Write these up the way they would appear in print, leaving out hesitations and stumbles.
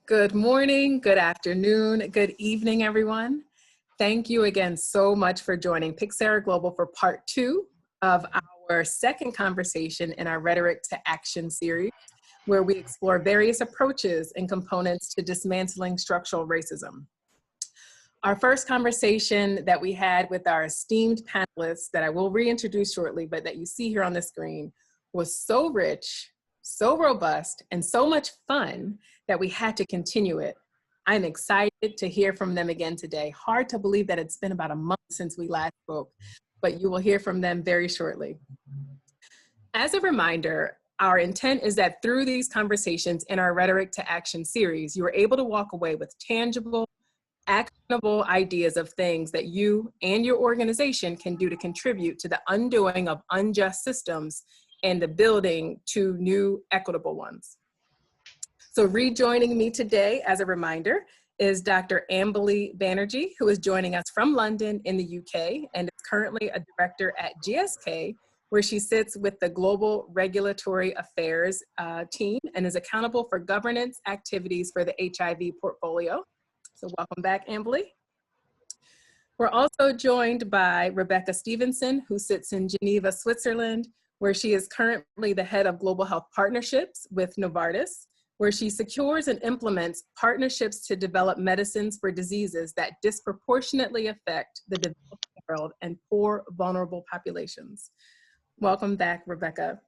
Good morning, good afternoon, good evening, everyone. Thank you again so much for joining Pixera Global for part 2 of our second conversation in our Rhetoric to Action series, where we explore various approaches and components to dismantling structural racism. Our first conversation that we had with our esteemed panelists that I will reintroduce shortly, but that you see here on the screen, was so rich, so robust, and so much fun that we had to continue it. I'm excited to hear from them again today. Hard to believe that it's been about a month since we last spoke, but you will hear from them very shortly. As a reminder, our intent is that through these conversations in our Rhetoric to Action series, you are able to walk away with tangible, actionable ideas of things that you and your organization can do to contribute to the undoing of unjust systems and the building to new equitable ones. So rejoining me today, as a reminder, is Dr. Ambily Banerjee, who is joining us from London in the UK and is currently a director at GSK, where she sits with the Global Regulatory Affairs team and is accountable for governance activities for the HIV portfolio. So welcome back, Ambily. We're also joined by Rebecca Stevenson, who sits in Geneva, Switzerland, where she is currently the head of global health partnerships with Novartis, where she secures and implements partnerships to develop medicines for diseases that disproportionately affect the developing world and poor, vulnerable populations. Welcome back, Rebecca.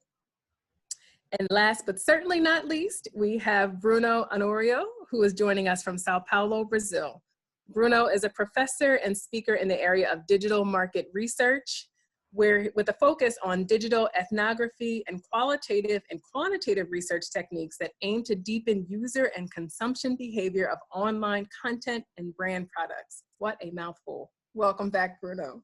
And last but certainly not least, we have Bruno Onorio, who is joining us from Sao Paulo, Brazil. Bruno is a professor and speaker in the area of digital market research, with a focus on digital ethnography and qualitative and quantitative research techniques that aim to deepen user and consumption behavior of online content and brand products. What a mouthful. Welcome back, Bruno.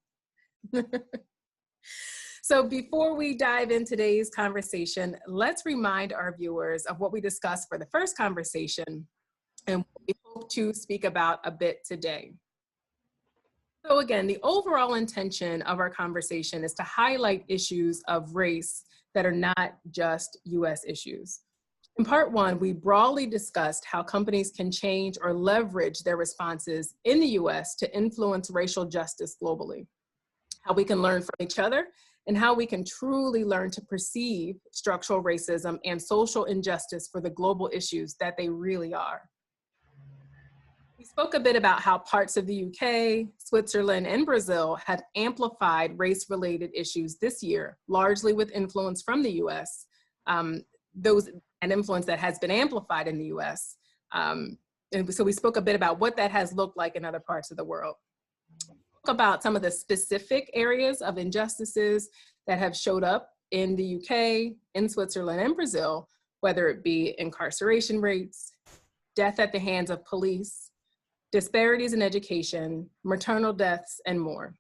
So before we dive in today's conversation, let's remind our viewers of what we discussed for the first conversation and what we hope to speak about a bit today. So again, the overall intention of our conversation is to highlight issues of race that are not just US issues. In part 1, we broadly discussed how companies can change or leverage their responses in the US to influence racial justice globally, how we can learn from each other, and how we can truly learn to perceive structural racism and social injustice for the global issues that they really are. We spoke a bit about how parts of the UK, Switzerland, and Brazil have amplified race-related issues this year, largely with influence from the US, an influence that has been amplified in the US. And so we spoke a bit about what that has looked like in other parts of the world. About some of the specific areas of injustices that have showed up in the UK, in Switzerland, and Brazil, whether it be incarceration rates, death at the hands of police, disparities in education, maternal deaths, and more.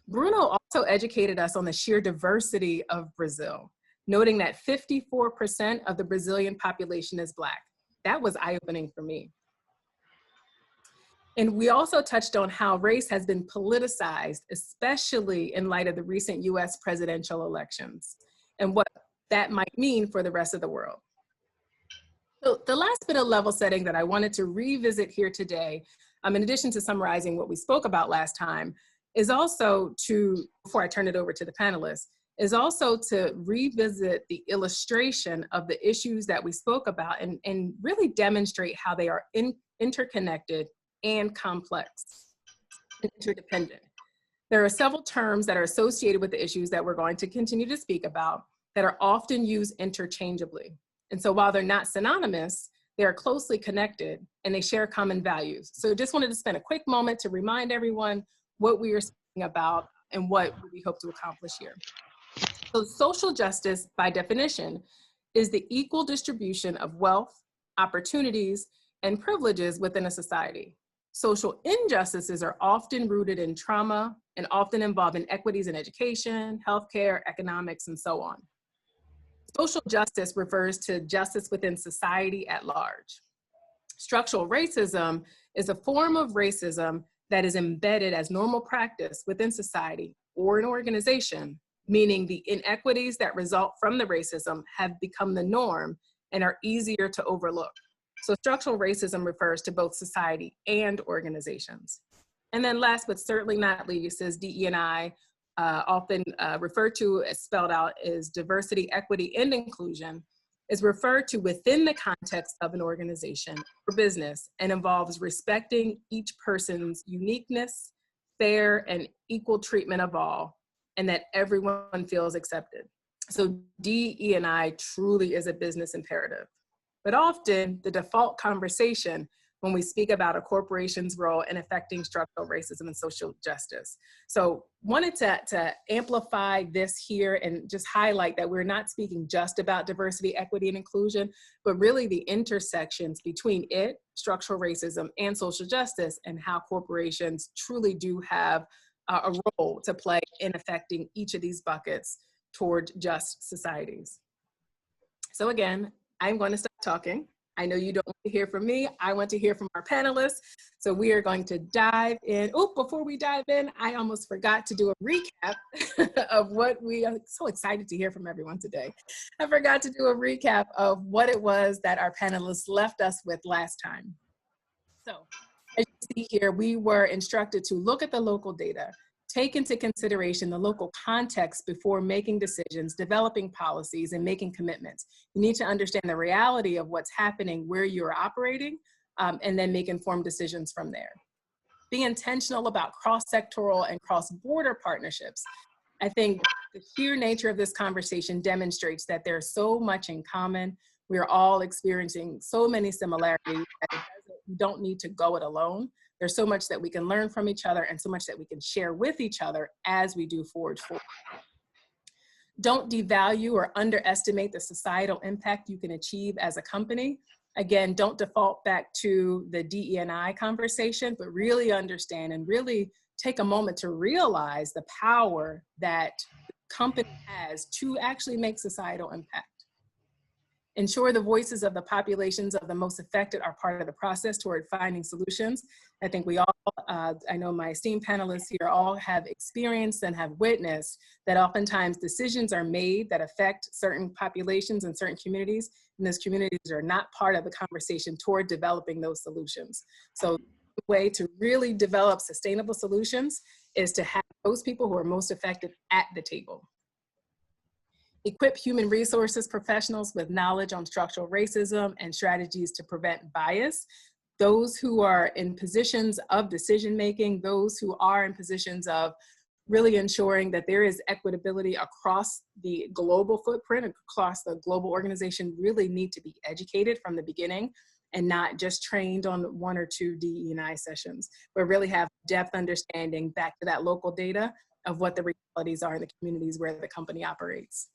Bruno also educated us on the sheer diversity of Brazil, noting that 54% of the Brazilian population is Black. That was eye-opening for me. And we also touched on how race has been politicized, especially in light of the recent US presidential elections, and what that might mean for the rest of the world. So the last bit of level setting that I wanted to revisit here today, in addition to summarizing what we spoke about last time, is also to, before I turn it over to the panelists, is also to revisit the illustration of the issues that we spoke about and really demonstrate how they are interconnected and complex, interdependent. There are several terms that are associated with the issues that we're going to continue to speak about that are often used interchangeably. And so while they're not synonymous, they are closely connected and they share common values. So just wanted to spend a quick moment to remind everyone what we are speaking about and what we hope to accomplish here. So social justice, by definition, is the equal distribution of wealth, opportunities, and privileges within a society. Social injustices are often rooted in trauma and often involve inequities in education, healthcare, economics, and so on. Social justice refers to justice within society at large. Structural racism is a form of racism that is embedded as normal practice within society or an organization, meaning the inequities that result from the racism have become the norm and are easier to overlook. So structural racism refers to both society and organizations. And then last but certainly not least is DE&I, often referred to as spelled out as diversity, equity, and inclusion, is referred to within the context of an organization or business and involves respecting each person's uniqueness, fair and equal treatment of all, and that everyone feels accepted. So DE&I truly is a business imperative. But often the default conversation when we speak about a corporation's role in affecting structural racism and social justice. So wanted to amplify this here and just highlight that we're not speaking just about diversity, equity, and inclusion, but really the intersections between it, structural racism, and social justice, and how corporations truly do have a role to play in affecting each of these buckets toward just societies. So again, I'm going to stop talking. I know you don't want to hear from me. I want to hear from our panelists. So we are going to dive in. Oh, before we dive in, I almost forgot to do a recap of what we are so excited to hear from everyone today. I forgot to do a recap of what it was that our panelists left us with last time. So as you see here, we were instructed to look at the local data, take into consideration the local context before making decisions, developing policies, and making commitments. You need to understand the reality of what's happening where you're operating, and then make informed decisions from there. Be intentional about cross-sectoral and cross-border partnerships. I think the sheer nature of this conversation demonstrates that there's so much in common. We're all experiencing so many similarities that you don't need to go it alone. There's so much that we can learn from each other and so much that we can share with each other as we do forward. Don't devalue or underestimate the societal impact you can achieve as a company. Again, don't default back to the DE&I conversation, but really understand and really take a moment to realize the power that the company has to actually make societal impact. Ensure the voices of the populations of the most affected are part of the process toward finding solutions. I think we all, I know my esteemed panelists here all have experienced and have witnessed that oftentimes decisions are made that affect certain populations and certain communities, and those communities are not part of the conversation toward developing those solutions. So the way to really develop sustainable solutions is to have those people who are most affected at the table. Equip human resources professionals with knowledge on structural racism and strategies to prevent bias. Those who are in positions of decision-making, those who are in positions of really ensuring that there is equitability across the global footprint, across the global organization, really need to be educated from the beginning and not just trained on 1 or 2 DE&I sessions, but really have depth understanding back to that local data of what the realities are in the communities where the company operates.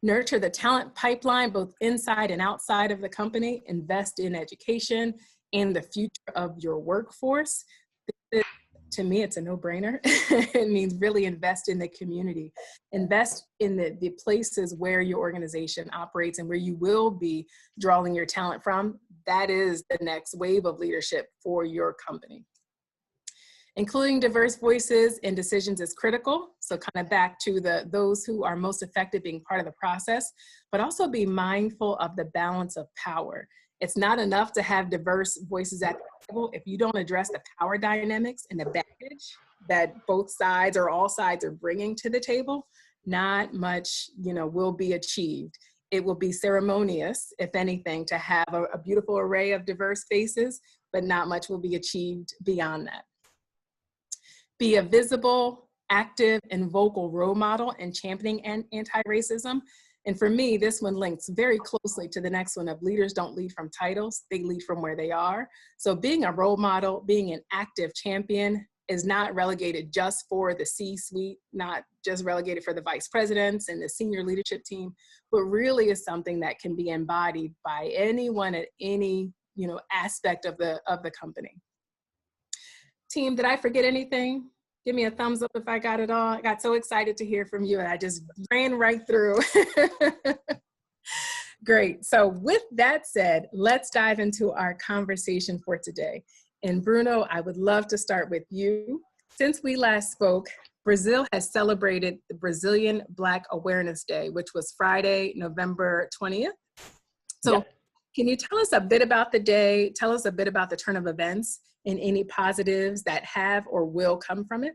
Nurture the talent pipeline, both inside and outside of the company. Invest in education and the future of your workforce. To me, it's a no-brainer. It means really invest in the community. Invest in the places where your organization operates and where you will be drawing your talent from. That is the next wave of leadership for your company. Including diverse voices in decisions is critical. So kind of back to those who are most affected being part of the process, but also be mindful of the balance of power. It's not enough to have diverse voices at the table if you don't address the power dynamics and the baggage that both sides or all sides are bringing to the table. Not much, will be achieved. It will be ceremonious, if anything, to have a beautiful array of diverse faces, but not much will be achieved beyond that. Be a visible, active, and vocal role model in championing anti-racism. And for me, this one links very closely to the next one of leaders don't lead from titles, they lead from where they are. So being a role model, being an active champion is not relegated just for the C-suite, not just relegated for the vice presidents and the senior leadership team, but really is something that can be embodied by anyone at any aspect of the company. Team, did I forget anything? Give me a thumbs up if I got it all. I got so excited to hear from you and I just ran right through. Great. So with that said, let's dive into our conversation for today. And Bruno, I would love to start with you. Since we last spoke, Brazil has celebrated the Brazilian Black Awareness Day, which was Friday, November 20th. So Can you tell us a bit about the day? Tell us a bit about the turn of events and any positives that have or will come from it?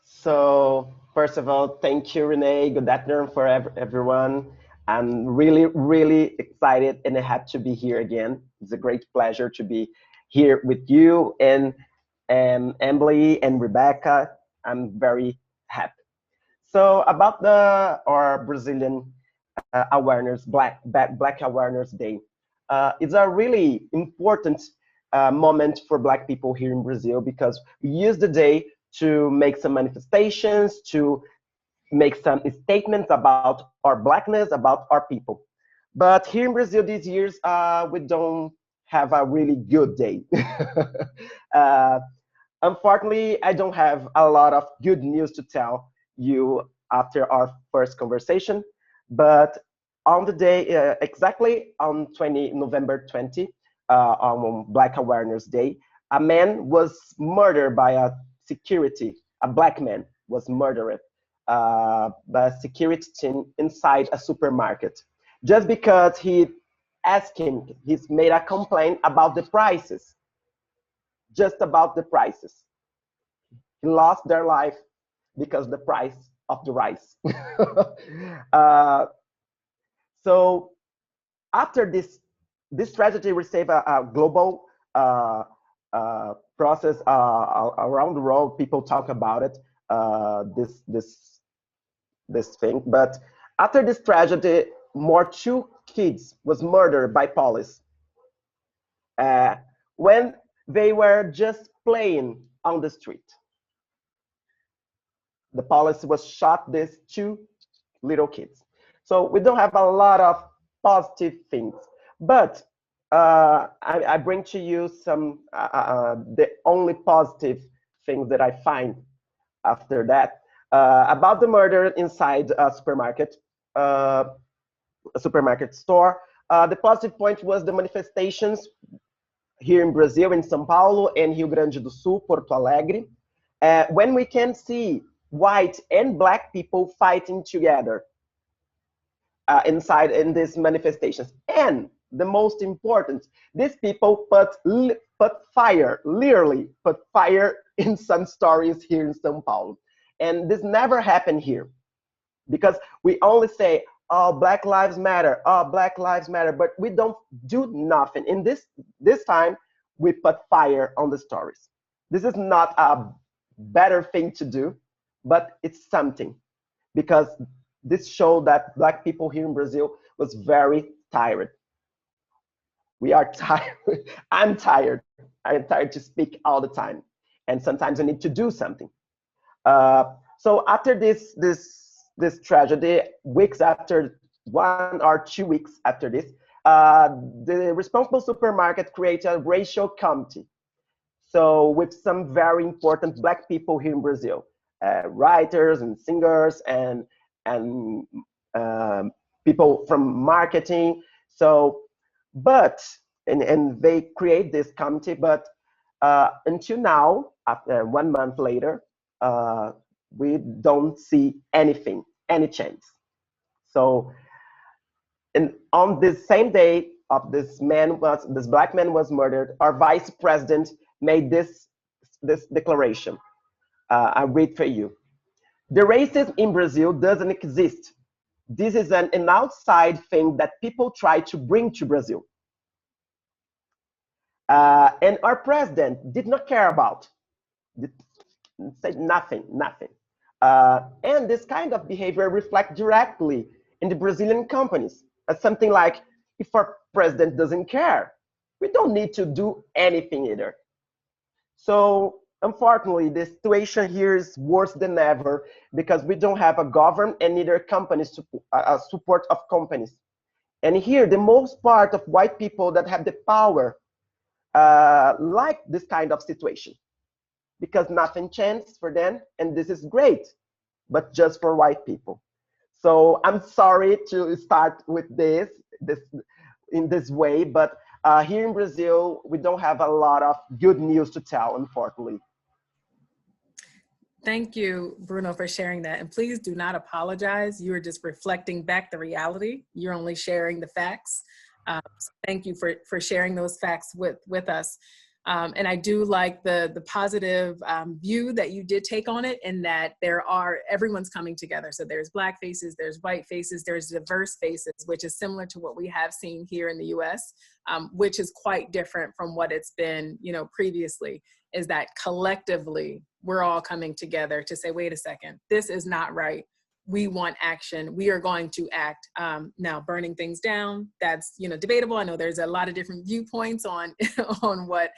So first of all, thank you, Renee. Good afternoon for everyone. I'm really, really excited and happy to be here again. It's a great pleasure to be here with you and Ambily and Rebecca. I'm very happy. So about our Brazilian awareness, Black Awareness Day. It's a really important moment for Black people here in Brazil because we use the day to make some manifestations, to make some statements about our Blackness, about our people. But here in Brazil these years, we don't have a really good day. uh, Unfortunately, I don't have a lot of good news to tell you after our first conversation, but on the day, exactly on November 20, on Black Awareness Day, a man was murdered by a security, a Black man was murdered by a security team inside a supermarket, just because he's made a complaint about the prices, just about the prices. He lost their life because the price of the rice. uh, so after this tragedy received a global process around the world. People talk about it, this thing. But after this tragedy, more two kids was murdered by police when they were just playing on the street. The police was shot these two little kids. So we don't have a lot of positive things, but I bring to you some the only positive things that I find after that about the murder inside a supermarket store. The positive point was the manifestations here in Brazil, in São Paulo and Rio Grande do Sul, Porto Alegre, when we can see white and Black people fighting together inside in these manifestations. And the most important, these people put fire, literally put fire in some stories here in São Paulo. And this never happened here because we only say, oh, Black Lives Matter, oh, Black Lives Matter, but we don't do nothing. In this time, we put fire on the stories. This is not a better thing to do, but it's something, because this showed that Black people here in Brazil was very tired. We are tired. I'm tired. I'm tired to speak all the time, and sometimes I need to do something. So after this tragedy, weeks after, 1 or 2 weeks after this, the responsible supermarket created a racial committee. So with some very important Black people here in Brazil, writers and singers and people from marketing. So, and they create this committee, but until now, after 1 month later, we don't see anything, any change. So, and on this same day of this Black man was murdered, our vice president made this declaration. I read for you. The racism in Brazil doesn't exist. This is an outside thing that people try to bring to Brazil. And our president did not care about. Said nothing. And this kind of behavior reflects directly in the Brazilian companies. As something like, if our president doesn't care, we don't need to do anything either. So unfortunately, the situation here is worse than ever because we don't have a government and neither companies support of companies. And here, the most part of white people that have the power like this kind of situation because nothing changed for them, and this is great, but just for white people. So I'm sorry to start with this in this way, but here in Brazil, we don't have a lot of good news to tell, unfortunately. Thank you, Bruno, for sharing that. And please do not apologize. You are just reflecting back the reality. You're only sharing the facts. So thank you for sharing those facts with us. And I do like the positive view that you did take on it, in that everyone's coming together. So there's Black faces, there's white faces, there's diverse faces, which is similar to what we have seen here in the US, which is quite different from what it's been, previously, is that collectively we're all coming together to say, wait a second, this is not right. We want action. We are going to act. Now, burning things down, that's debatable. I know there's a lot of different viewpoints on on what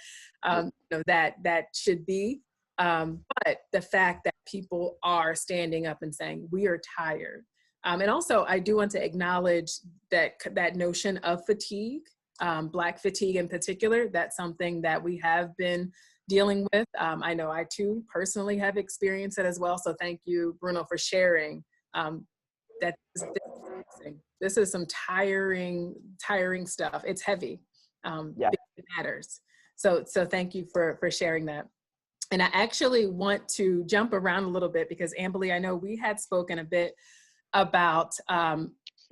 that should be. But the fact that people are standing up and saying we are tired, and also I do want to acknowledge that notion of fatigue, Black fatigue in particular. That's something that we have been dealing with. I know I too personally have experienced it as well. So thank you, Bruno, for sharing. That this is some tiring stuff. It's heavy. Yeah. It matters. So thank you for sharing that. And I actually want to jump around a little bit, because Ambily, I know we had spoken a bit about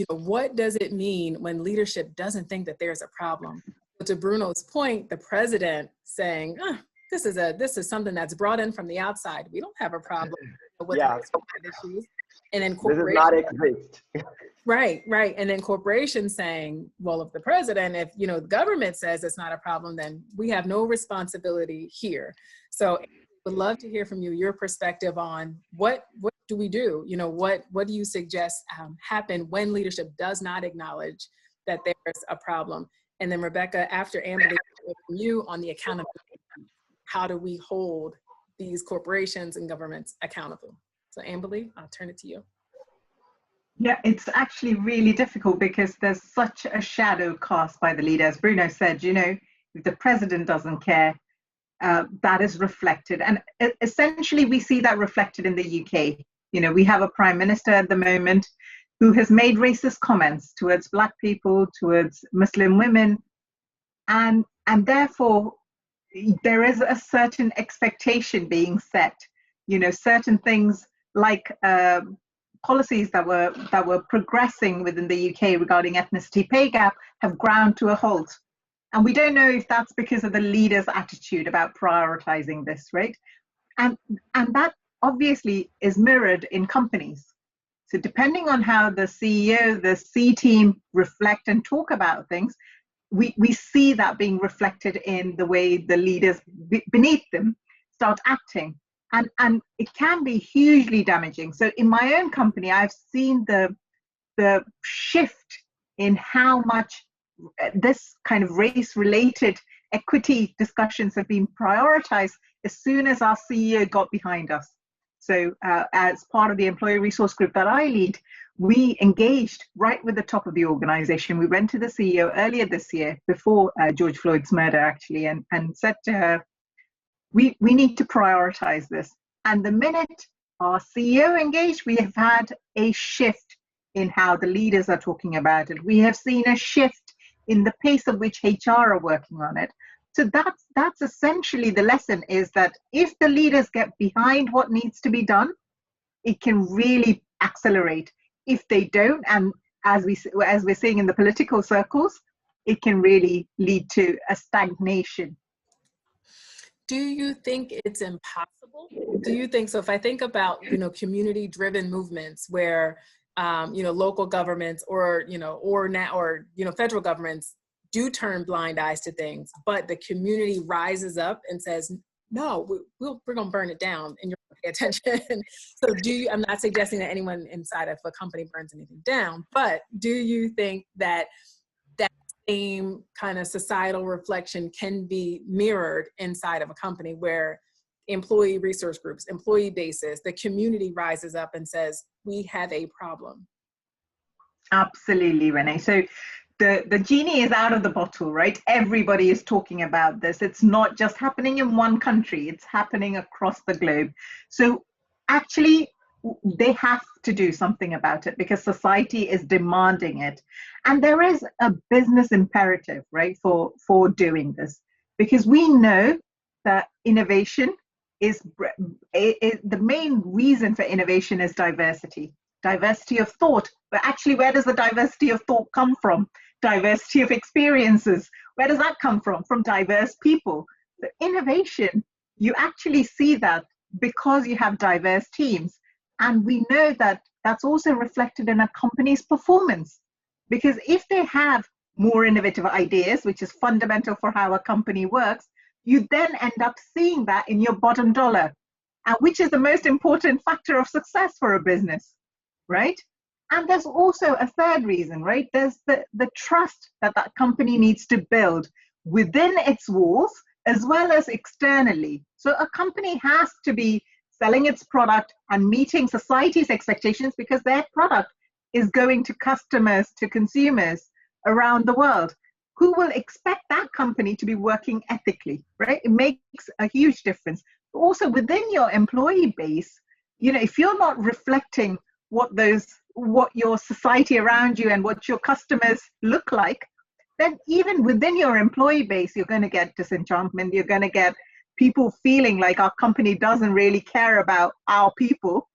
what does it mean when leadership doesn't think that there's a problem. But to Bruno's point, the president saying, this is something that's brought in from the outside. We don't have a problem with issues. And then corporations, this does not exist. Right. And then corporations saying, well, if the president, if the government says it's not a problem, then we have no responsibility here. So would love to hear from you, your perspective on what do we do? What do you suggest happen when leadership does not acknowledge that there's a problem? And then Rebecca, after Ambily, from you on the accountability, how do we hold these corporations and governments accountable? So Ambily, I'll turn it to you. Yeah, it's actually really difficult because there's such a shadow cast by the leader. As Bruno said, if the president doesn't care, that is reflected. And essentially, we see that reflected in the UK. We have a prime minister at the moment who has made racist comments towards Black people, towards Muslim women. And therefore, there is a certain expectation being set, certain things like policies that were progressing within the UK regarding ethnicity pay gap have ground to a halt. And we don't know if that's because of the leader's attitude about prioritizing this, right? And that obviously is mirrored in companies. So depending on how the CEO, the C team reflect and talk about things, we see that being reflected in the way the leaders beneath them start acting. And it can be hugely damaging. So in my own company, I've seen the shift in how much this kind of race-related equity discussions have been prioritized as soon as our CEO got behind us. So as part of the employee resource group that I lead, we engaged right with the top of the organization. We went to the CEO earlier this year, before George Floyd's murder, actually, and said to her, we need to prioritize this. And the minute our CEO engaged, we have had a shift in how the leaders are talking about it. We have seen a shift in the pace of which HR are working on it. So that's essentially the lesson, is that if the leaders get behind what needs to be done, it can really accelerate. If they don't, and as we're seeing in the political circles, it can really lead to a stagnation. Do you think it's impossible? Do you think so? If I think about community-driven movements where local governments or federal governments do turn blind eyes to things, but the community rises up and says, no, we're going to burn it down and you're going to pay attention. So I'm not suggesting that anyone inside of a company burns anything down, but do you think that that same kind of societal reflection can be mirrored inside of a company where employee resource groups, employee bases, the community rises up and says, we have a problem? Absolutely, Renay. So the genie is out of the bottle, right? Everybody is talking about this. It's not just happening in one country, it's happening across the globe. So actually, they have to do something about it because society is demanding it. And there is a business imperative, right, for doing this, because we know that innovation the main reason for innovation is diversity of thought. But actually, where does the diversity of thought come from? Diversity of experiences. Where does that come from? From diverse people. The innovation, you actually see that because you have diverse teams. And we know that that's also reflected in a company's performance. Because if they have more innovative ideas, which is fundamental for how a company works, you then end up seeing that in your bottom dollar, which is the most important factor of success for a business, right? And there's also a third reason, right? There's the trust that that company needs to build within its walls as well as externally. So a company has to be selling its product and meeting society's expectations because their product is going to customers, to consumers around the world who will expect that company to be working ethically, right? It makes a huge difference. Also within your employee base, you know, if you're not reflecting what your society around you and what your customers look like, then even within your employee base, you're going to get disenchantment. You're going to get people feeling like our company doesn't really care about our people.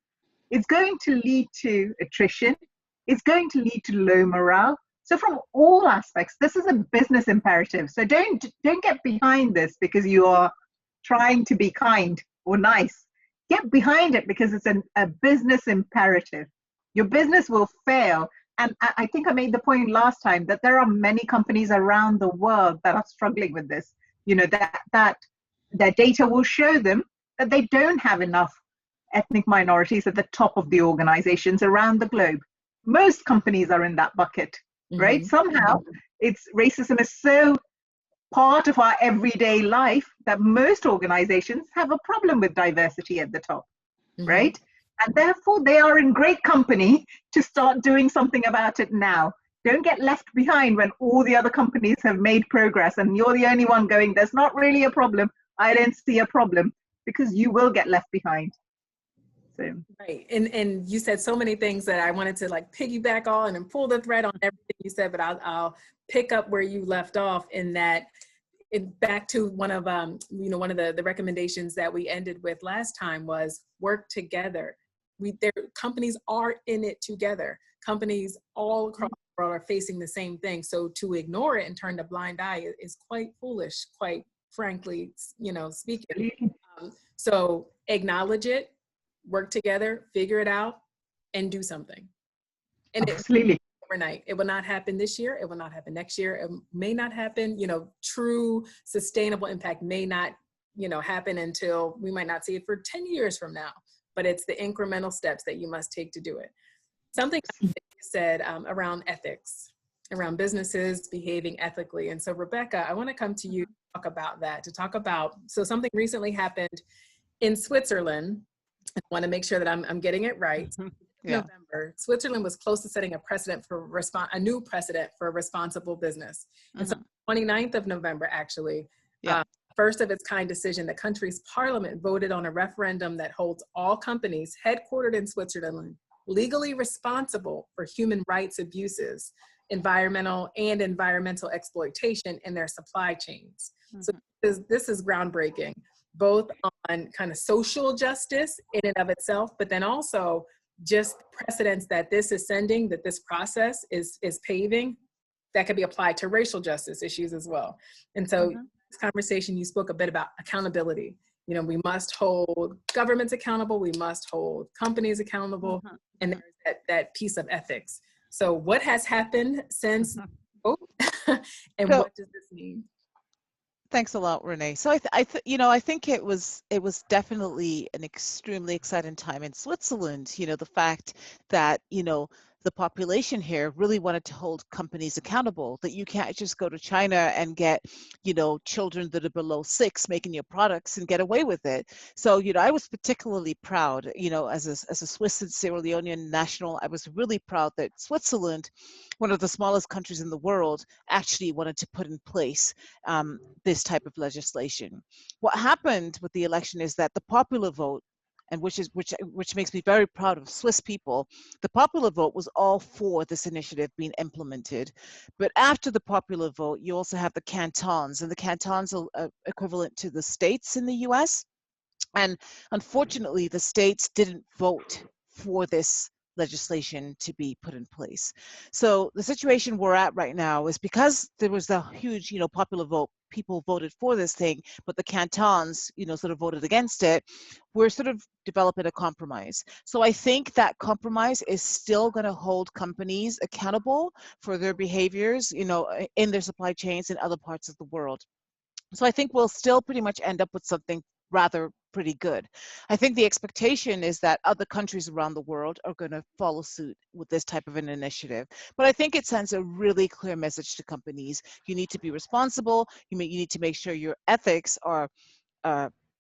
It's going to lead to attrition. It's going to lead to low morale. So from all aspects, this is a business imperative. So don't get behind this because you are trying to be kind or nice. Get behind it because it's a business imperative. Your business will fail. And I think I made the point last time that there are many companies around the world that are struggling with this. You know, that their data will show them that they don't have enough ethnic minorities at the top of the organizations around the globe. Most companies are in that bucket, right? Mm-hmm. Somehow racism is so part of our everyday life that most organizations have a problem with diversity at the top, mm-hmm. right? And therefore they are in great company to start doing something about it now. Don't get left behind when all the other companies have made progress and you're the only one going, there's not really a problem. I don't see a problem, because you will get left behind. So. Right, and you said so many things that I wanted to like piggyback on and pull the thread on everything you said, but I'll pick up where you left off in that. Back to one of the recommendations that we ended with last time was work together. Companies are in it together. Companies all across the world are facing the same thing. So to ignore it and turn a blind eye is quite foolish, quite frankly, speaking. So acknowledge it, work together, figure it out, and do something. And absolutely. Overnight. It will not happen this year. It will not happen next year. It may not happen, true sustainable impact may not, happen until we might not see it for 10 years from now, but it's the incremental steps that you must take to do it. Something you said around ethics, around businesses behaving ethically. And so Rebecca, I want to come to you to talk about that, so something recently happened in Switzerland. I want to make sure that I'm getting it right. Yeah. November, Switzerland was close to setting a new precedent for responsible business. And so 29th of November, actually, first of its kind decision, the country's parliament voted on a referendum that holds all companies headquartered in Switzerland legally responsible for human rights abuses, environmental exploitation in their supply chains. So this is groundbreaking, both on kind of social justice in and of itself, but then also just precedents that this is sending, that this process is paving, that could be applied to racial justice issues as well. And so this conversation, you spoke a bit about accountability. We must hold governments accountable, we must hold companies accountable, and there's that piece of ethics. So what has happened since, and what does this mean? Thanks a lot, Renee. So I think it was definitely an extremely exciting time in Switzerland. The fact that, the population here really wanted to hold companies accountable, that you can't just go to China and get, children that are below 6 making your products and get away with it. So, I was particularly proud, as a Swiss and Sierra Leonean national, I was really proud that Switzerland, one of the smallest countries in the world, actually wanted to put in place this type of legislation. What happened with the election is that the popular vote, and which makes me very proud of Swiss people, the popular vote was all for this initiative being implemented. But after the popular vote, you also have the cantons, and the cantons are equivalent to the states in the US. And unfortunately, the states didn't vote for this legislation to be put in place. So the situation we're at right now is because there was a huge, popular vote, people voted for this thing, but the cantons, sort of voted against it. We're sort of developing a compromise. So I think that compromise is still going to hold companies accountable for their behaviors, in their supply chains in other parts of the world. So I think we'll still pretty much end up with something rather pretty good. I think the expectation is that other countries around the world are going to follow suit with this type of an initiative. But I think it sends a really clear message to companies. You need to be responsible. You need to make sure your ethics are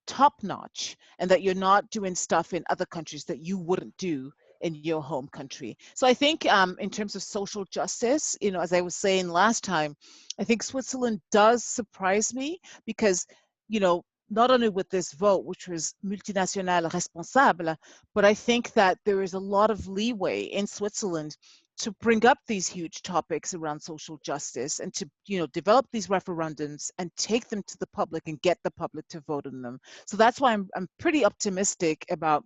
top notch, and that you're not doing stuff in other countries that you wouldn't do in your home country. So I think in terms of social justice, as I was saying last time, I think Switzerland does surprise me because, not only with this vote, which was multinational responsable, but I think that there is a lot of leeway in Switzerland to bring up these huge topics around social justice and to, develop these referendums and take them to the public and get the public to vote on them. So that's why I'm pretty optimistic about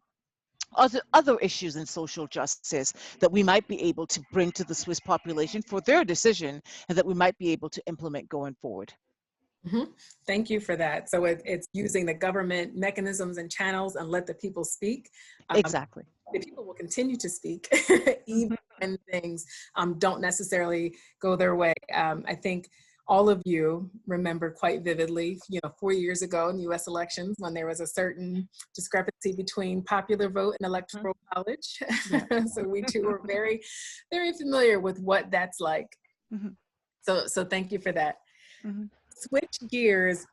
other issues in social justice that we might be able to bring to the Swiss population for their decision, and that we might be able to implement going forward. Mm-hmm. Thank you for that. So it's using the government mechanisms and channels and let the people speak. Exactly. The people will continue to speak even when things don't necessarily go their way. I think all of you remember quite vividly, 4 years ago in US elections when there was a certain discrepancy between popular vote and electoral college. Yeah. So we too were very, very familiar with what that's like. Mm-hmm. So thank you for that. Mm-hmm. Switch gears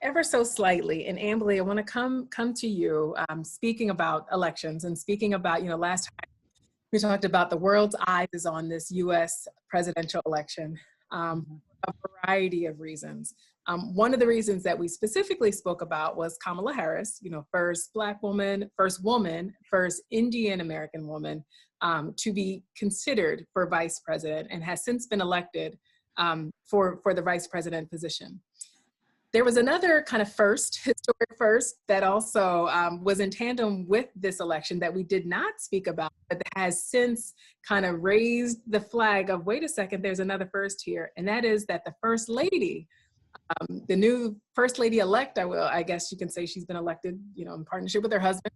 ever so slightly, and Ambily, I want to come to you. Speaking about elections and speaking about, last time we talked about the world's eyes is on this U.S. presidential election, a variety of reasons. One of the reasons that we specifically spoke about was Kamala Harris, first Black woman, first Indian American woman to be considered for vice president, and has since been elected for the vice president position. There was another kind of historic first, that also was in tandem with this election that we did not speak about, but has since kind of raised the flag of, wait a second, there's another first here. And that is that the First Lady, the new First Lady elect, I guess you can say she's been elected, in partnership with her husband.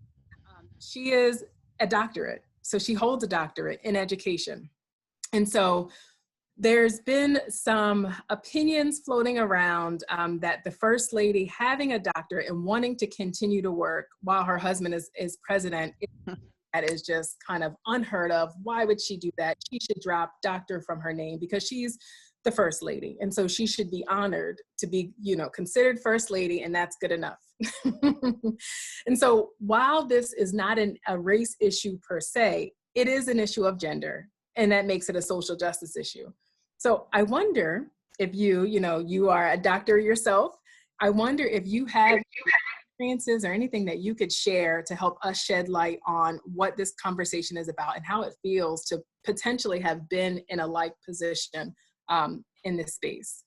She is a doctorate. So she holds a doctorate in education. And so there's been some opinions floating around that the First Lady having a doctorate and wanting to continue to work while her husband is president, that is just kind of unheard of. Why would she do that? She should drop doctor from her name because she's the First Lady. And so she should be honored to be, considered First Lady, and that's good enough. And so while this is not a race issue per se, it is an issue of gender, and that makes it a social justice issue. So I wonder if you are a doctor yourself, I wonder if you have experiences or anything that you could share to help us shed light on what this conversation is about and how it feels to potentially have been in a like position in this space.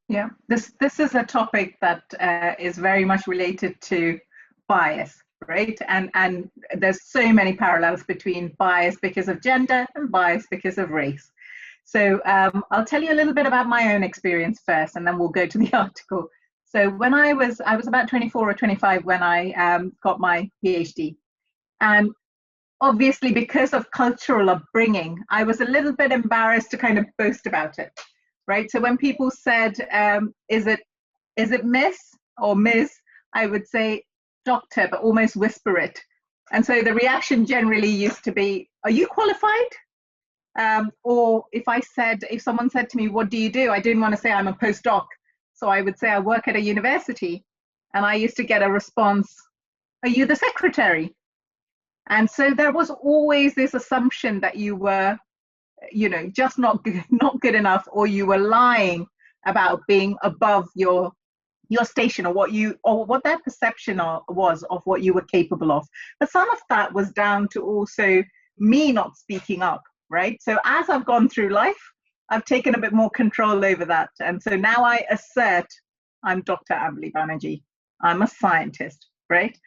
Yeah, this is a topic that is very much related to bias, right? And there's so many parallels between bias because of gender and bias because of race. So I'll tell you a little bit about my own experience first, and then we'll go to the article. So when I was about 24 or 25 when I got my PhD. And obviously because of cultural upbringing, I was a little bit embarrassed to kind of boast about it, right? So when people said, is it Miss or Ms., I would say doctor, but almost whisper it. And so the reaction generally used to be, are you qualified? Or if someone said to me, what do you do? I didn't want to say I'm a postdoc. So I would say I work at a university. And I used to get a response, are you the secretary? And so there was always this assumption that you were, just not good enough, or you were lying about being above your station, or what that perception was of what you were capable of. But some of that was down to also me not speaking up. Right. So as I've gone through life, I've taken a bit more control over that. And so now I assert I'm Dr. Ambily Banerjee. I'm a scientist. right?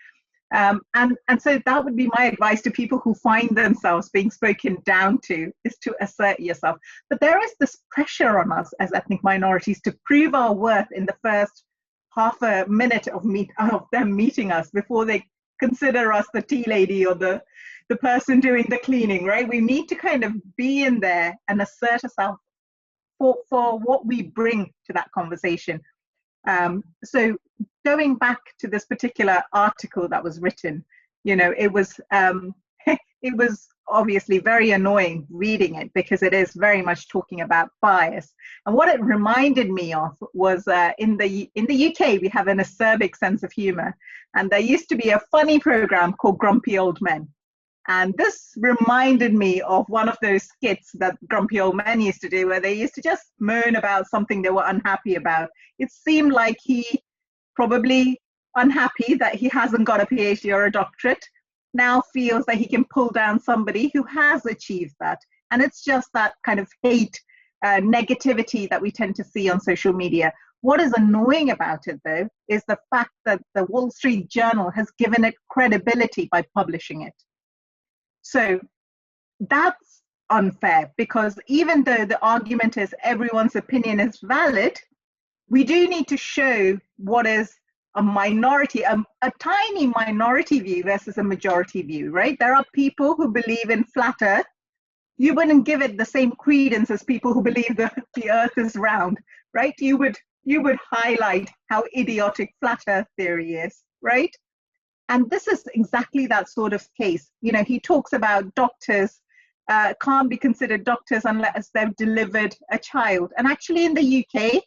And so that would be my advice to people who find themselves being spoken down to, is to assert yourself. But there is this pressure on us as ethnic minorities to prove our worth in the first half a minute of them meeting us before they consider us the tea lady or the person doing the cleaning, right? We need to kind of be in there and assert ourselves for what we bring to that conversation. So going back to this particular article that was written, you know, it was it was obviously very annoying reading it, because it is very much talking about bias. And what it reminded me of was in the UK, we have an acerbic sense of humor, and there used to be a funny program called Grumpy Old Men. And this reminded me of one of those skits that grumpy old men used to do, where they used to just moan about something they were unhappy about. It seemed like he, probably unhappy that he hasn't got a PhD or a doctorate, now feels that he can pull down somebody who has achieved that. And it's just that kind of hate, negativity that we tend to see on social media. What is annoying about it, though, is the fact that the Wall Street Journal has given it credibility by publishing it. So that's unfair, because even though the argument is everyone's opinion is valid, we do need to show what is a minority, a tiny minority view versus a majority view, right? There are people who believe in flat earth. You wouldn't give it the same credence as people who believe that the earth is round, right? You would highlight how idiotic flat earth theory is, right? And this is exactly that sort of case. You know, he talks about doctors can't be considered doctors unless they've delivered a child. And actually in the UK,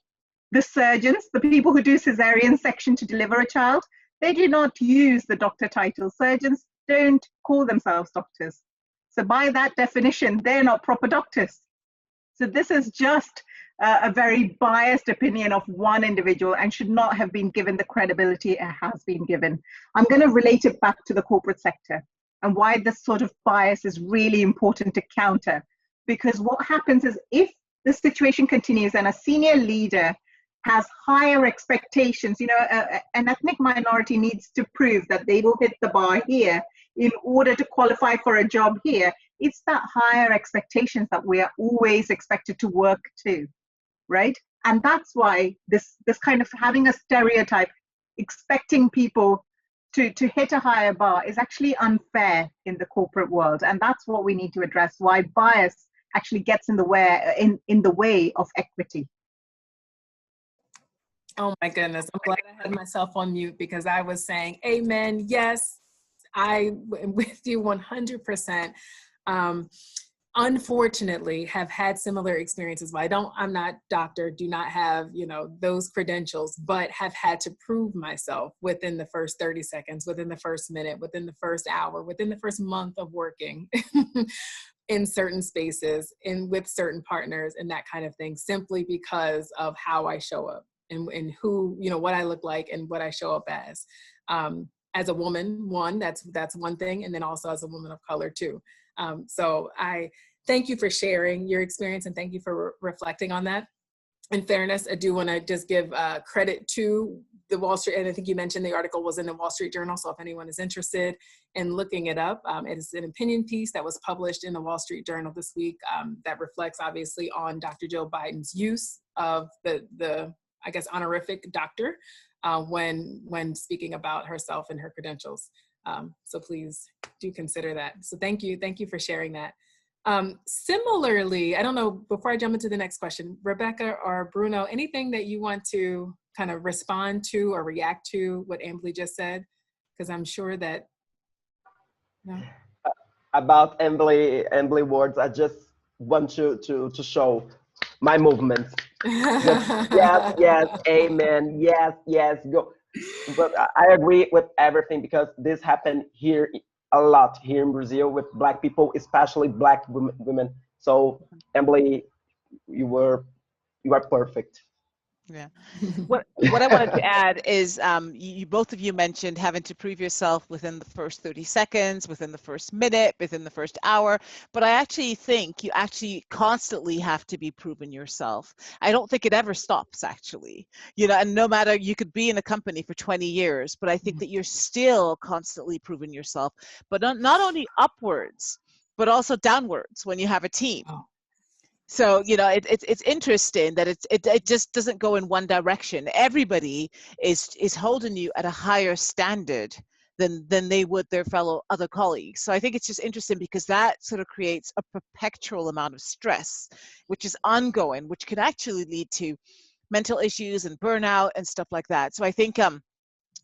the surgeons, the people who do cesarean section to deliver a child, they do not use the doctor title. Surgeons don't call themselves doctors. So by that definition, they're not proper doctors. So this is just a very biased opinion of one individual and should not have been given the credibility it has been given. I'm going to relate it back to the corporate sector and why this sort of bias is really important to counter. Because what happens is, if the situation continues and a senior leader has higher expectations, you know, an ethnic minority needs to prove that they will hit the bar here in order to qualify for a job here. It's that higher expectations that we are always expected to work to, right? And that's why this kind of having a stereotype, expecting people to hit a higher bar, is actually unfair in the corporate world. And that's what we need to address, why bias actually gets in the way of equity. Oh my goodness, I'm glad I had myself on mute, because I was saying, amen, yes, I am with you 100%. Unfortunately, have had similar experiences. I'm not doctor, do not have, you know, those credentials, but have had to prove myself within the first 30 seconds, within the first minute, within the first hour, within the first month of working in certain spaces, with certain partners and that kind of thing, simply because of how I show up and who, you know, what I look like and what I show up as. As a woman, that's one thing, and then also as a woman of color too. So I thank you for sharing your experience, and thank you for reflecting on that. In fairness, I do want to just give credit to the Wall Street, and I think you mentioned the article was in the Wall Street Journal, so if anyone is interested in looking it up, it is an opinion piece that was published in the Wall Street Journal this week that reflects obviously on Dr. Joe Biden's use of the I guess, honorific doctor when speaking about herself and her credentials. So please do consider that. So thank you for sharing that. Similarly, I don't know, before I jump into the next question, Rebecca or Bruno, anything that you want to kind of respond to or react to what Ambily just said? Because I'm sure that, no. About Ambily words, I just want to show my movement. Yes, amen, yes, go. But I agree with everything, because this happened here a lot here in Brazil with Black people, especially Black women. So Ambily, you are perfect. Yeah. What I wanted to add is you both of you mentioned having to prove yourself within the first 30 seconds, within the first minute, within the first hour. But I actually think you actually constantly have to be proving yourself. I don't think it ever stops, actually. You know, and no matter, you could be in a company for 20 years, but I think that you're still constantly proving yourself, but not only upwards, but also downwards when you have a team. Oh. So, you know, it's interesting that it just doesn't go in one direction. Everybody is holding you at a higher standard than they would their fellow other colleagues. So I think it's just interesting because that sort of creates a perpetual amount of stress, which is ongoing, which can actually lead to mental issues and burnout and stuff like that. So I think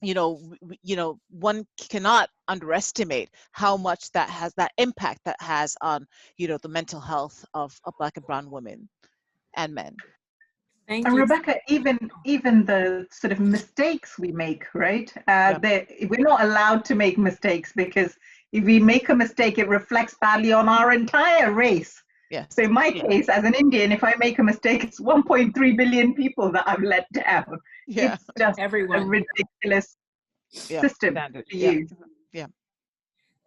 you know, one cannot underestimate how much that impact that has on, you know, the mental health of Black and brown women and men. Thank And you. Rebecca, even the sort of mistakes we make, right? Yeah. We're not allowed to make mistakes, because if we make a mistake, it reflects badly on our entire race. Yes. So in my case, as an Indian, if I make a mistake, it's 1.3 billion people that I've let down. Yeah. It's just Everyone. a ridiculous system Standard. to Yeah. use. Yeah.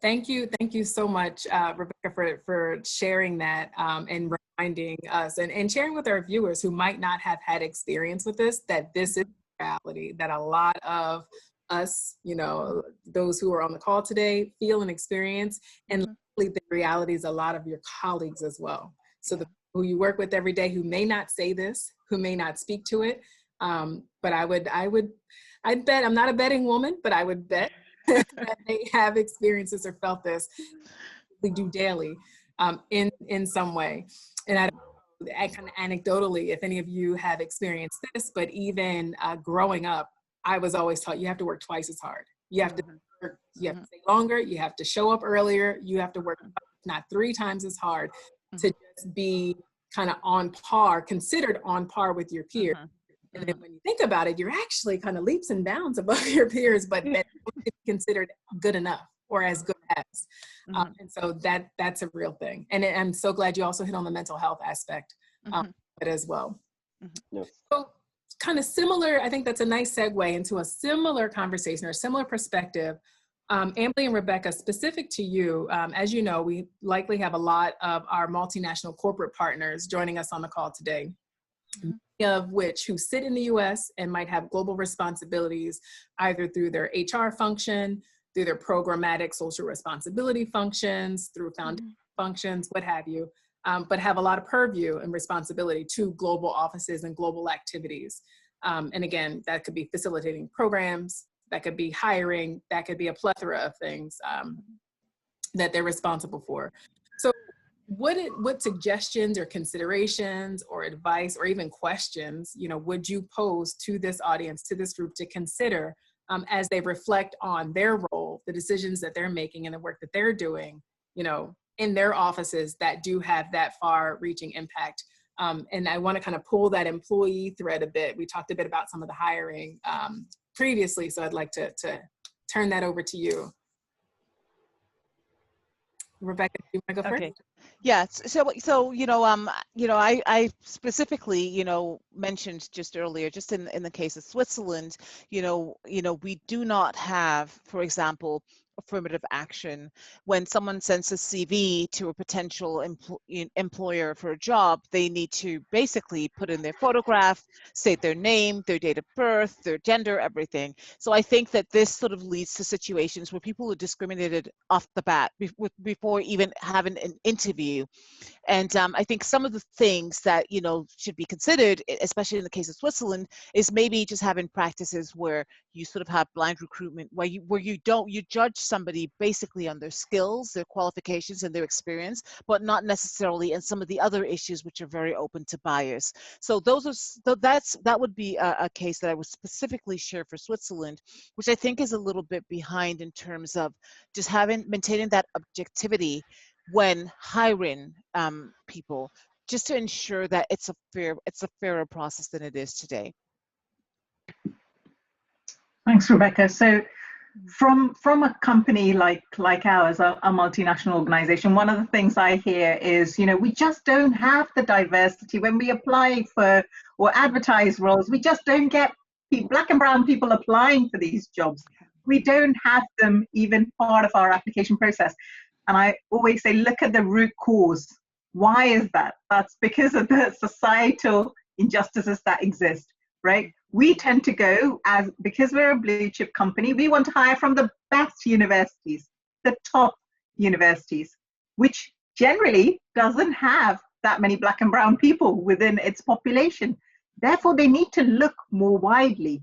Thank you so much, Rebecca, for sharing that and reminding us and sharing with our viewers who might not have had experience with this, that this is reality, that a lot of us, you know, those who are on the call today feel and experience, and the reality is a lot of your colleagues as well. So the people who you work with every day who may not say this, who may not speak to it, but I'd bet, I'm not a betting woman, but I would bet that they have experienced or felt this, we do daily in some way. And I kind of anecdotally, if any of you have experienced this, but even growing up, I was always taught you have to work twice as hard. You have to work, you have to stay longer, you have to show up earlier, you have to work not 3 times as hard to just be kind of on par, considered on par with your peers. And then when you think about it, you're actually kind of leaps and bounds above your peers, but that is considered good enough or as good as. And so that's a real thing. And I'm so glad you also hit on the mental health aspect as well. Yes. So kind of similar, I think that's a nice segue into a similar conversation or similar perspective. Ambily and Rebecca, specific to you, as you know, we likely have a lot of our multinational corporate partners joining us on the call today. Of which who sit in the US and might have global responsibilities either through their HR function, through their programmatic social responsibility functions, through foundation functions, what have you, but have a lot of purview and responsibility to global offices and global activities. And again, that could be facilitating programs, that could be hiring, that could be a plethora of things that they're responsible for. So what suggestions or considerations or advice or even questions, you know, would you pose to this audience, to this group to consider as they reflect on their role, the decisions that they're making and the work that they're doing, you know, in their offices that do have that far-reaching impact? And I want to kind of pull that employee thread a bit. We talked a bit about some of the hiring previously, so I'd like to turn that over to you. Rebecca, do you want to go first? Yeah. So you know, I specifically, you know, mentioned just earlier, just in the case of Switzerland, you know, we do not have, for example, affirmative action. When someone sends a CV to a potential employer for a job, they need to basically put in their photograph, state their name, their date of birth, their gender, everything. So I think that this sort of leads to situations where people are discriminated off the bat before even having an interview. And I think some of the things that, you know, should be considered, especially in the case of Switzerland, is maybe just having practices where you sort of have blind recruitment, where you judge somebody basically on their skills, their qualifications, and their experience, but not necessarily in some of the other issues which are very open to bias. So that would be a case that I would specifically share for Switzerland, which I think is a little bit behind in terms of just maintaining that objectivity when hiring people, just to ensure that it's a fairer process than it is today. Thanks, Rebecca. So From a company like ours, a multinational organization, one of the things I hear is, we just don't have the diversity when we apply for or advertise roles. We just don't get black and brown people applying for these jobs. We don't have them even part of our application process. And I always say, look at the root cause. Why is that? That's because of the societal injustices that exist, right? We tend to go, because we're a blue chip company, we want to hire from the best universities, the top universities, which generally doesn't have that many black and brown people within its population. Therefore, they need to look more widely.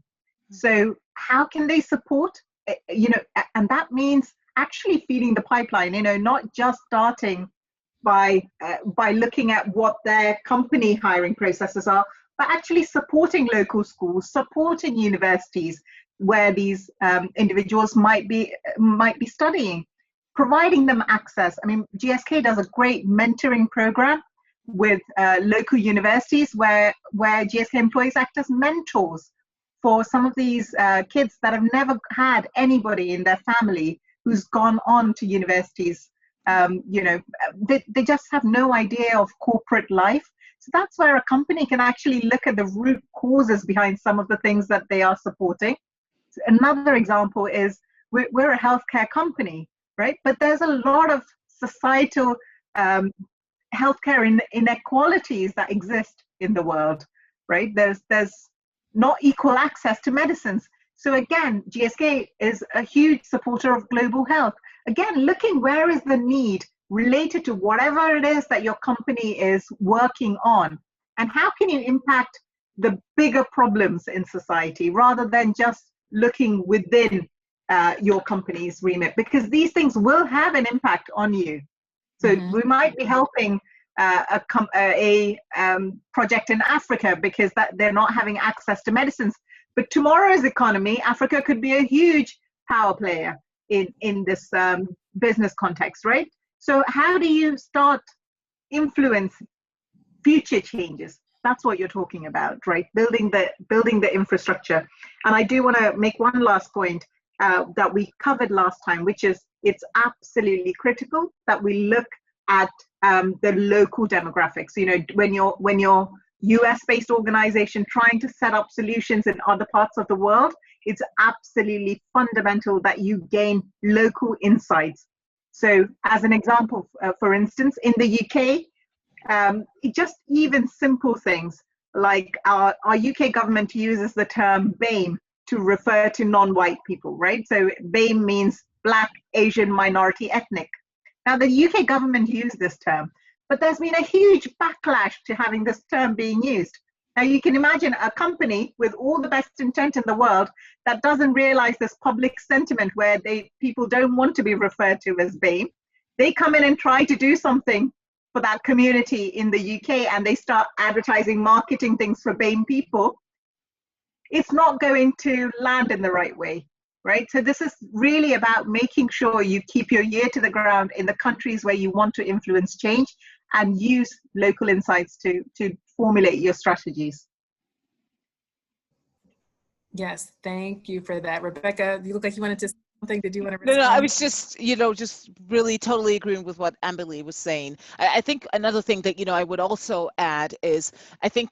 So how can they support, and that means actually feeding the pipeline, not just starting by looking at what their company hiring processes are, but actually supporting local schools, supporting universities where these individuals might be studying, providing them access. I mean, GSK does a great mentoring program with local universities where GSK employees act as mentors for some of these kids that have never had anybody in their family who's gone on to universities. They just have no idea of corporate life. So that's where a company can actually look at the root causes behind some of the things that they are supporting. So another example is we're a healthcare company, right? But there's a lot of societal healthcare inequalities that exist in the world, right? There's not equal access to medicines. So again, GSK is a huge supporter of global health. Again, looking where is the need related to whatever it is that your company is working on, and how can you impact the bigger problems in society rather than just looking within your company's remit, because these things will have an impact on you. So we might be helping a project in Africa because they're not having access to medicines. But tomorrow's economy, Africa could be a huge power player in this business context, right? So how do you start influence future changes? That's what you're talking about, right? Building the infrastructure. And I do want to make one last point that we covered last time, which is it's absolutely critical that we look at the local demographics. When you're US-based organization trying to set up solutions in other parts of the world, it's absolutely fundamental that you gain local insights. So as an example, for instance, in the UK, just even simple things like our UK government uses the term BAME to refer to non-white people, right? So BAME means Black, Asian, Minority, Ethnic. Now the UK government used this term, but there's been a huge backlash to having this term being used. Now you can imagine a company with all the best intent in the world that doesn't realize this public sentiment where people don't want to be referred to as BAME. They come in and try to do something for that community in the UK and they start advertising, marketing things for BAME people. It's not going to land in the right way, right? So this is really about making sure you keep your ear to the ground in the countries where you want to influence change and use local insights to formulate your strategies. Yes, thank you for that. Rebecca, you look like you wanted to say something. Did you want to respond? No, I was just, just really totally agreeing with what Ambily was saying. I think another thing that, I would also add is, I think,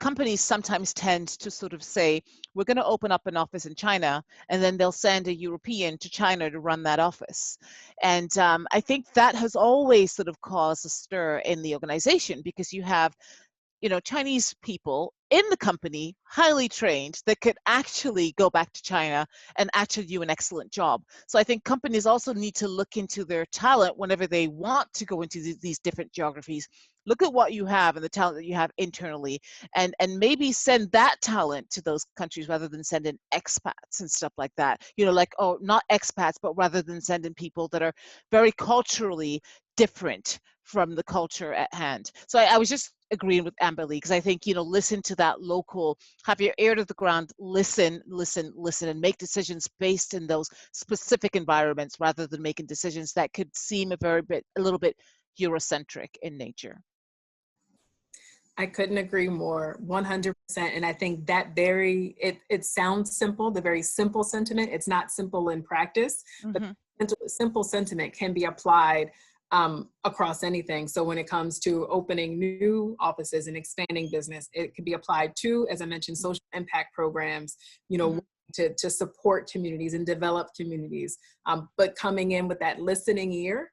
companies sometimes tend to sort of say, we're going to open up an office in China, and then they'll send a European to China to run that office. And I think that has always sort of caused a stir in the organization, because you have Chinese people in the company, highly trained, that could actually go back to China and actually do an excellent job. So I think companies also need to look into their talent whenever they want to go into these different geographies. Look at what you have and the talent that you have internally, and maybe send that talent to those countries rather than send in expats and stuff like that. Not expats, but rather than sending people that are very culturally different from the culture at hand. So I was just agreeing with Ambily, because I think, listen to that local, have your ear to the ground, listen, and make decisions based in those specific environments rather than making decisions that could seem a little bit Eurocentric in nature. I couldn't agree more, 100%. And I think that it sounds simple, the very simple sentiment. It's not simple in practice, but simple sentiment can be applied across anything. So when it comes to opening new offices and expanding business, it could be applied to, as I mentioned, social impact programs, you know, to support communities and develop communities, but coming in with that listening ear,